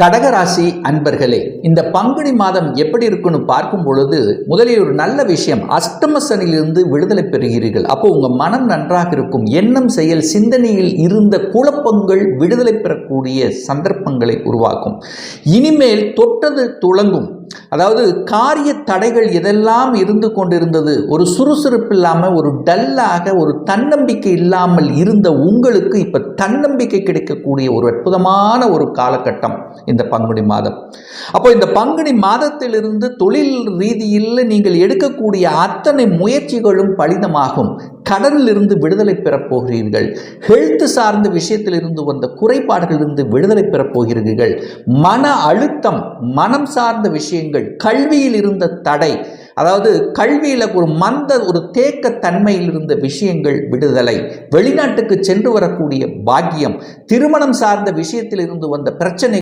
கடகராசி அன்பர்களே, இந்த பங்குனி மாதம் எப்படி இருக்குன்னு பார்க்கும் பொழுது முதலில் ஒரு நல்ல விஷயம், அஷ்டம சனியிலிருந்து விடுதலை பெறுகிறீர்கள். அப்போ உங்க மனம் நன்றாக இருக்கும். எண்ணம் செயல் சிந்தனையில் இருந்த குழப்பங்கள் விடுதலை பெறக்கூடிய சந்தர்ப்பங்களை உருவாக்கும். இனிமேல் தொட்டது துளங்கும். அதாவது காரிய தடைகள் எதெல்லாம் இருந்து கொண்டிருந்தது, ஒரு சுறுசுறுப்பு இல்லாமல், ஒரு டல்லாக, ஒரு தன்னம்பிக்கை இல்லாமல் இருந்த உங்களுக்கு இப்ப தன்னம்பிக்கை கிடைக்கக்கூடிய ஒரு அற்புதமான ஒரு காலகட்டம் இந்த பங்குனி மாதம். அப்போ இந்த பங்குனி மாதத்திலிருந்து தொழில் ரீதியில் நீங்கள் எடுக்கக்கூடிய அத்தனை முயற்சிகளும் பலிதமாகும். கடனிலிருந்து விடுதலை பெறப் போகிறீர்கள். ஹெல்த் சார்ந்த விஷயத்திலிருந்து வந்த குறைபாடுகளிலிருந்து விடுதலை பெறப் போகிறீர்கள். மன அழுத்தம், மனம் சார்ந்த விஷயங்கள், கல்வியில் இருந்த தடை, அதாவது கல்வியில் ஒரு தேக்க தன்மையில் இருந்த விஷயங்கள் விடுதலை, வெளிநாட்டுக்கு சென்று வரக்கூடிய பாக்கியம், திருமணம் சார்ந்த விஷயத்தில் இருந்து வந்த பிரச்சனை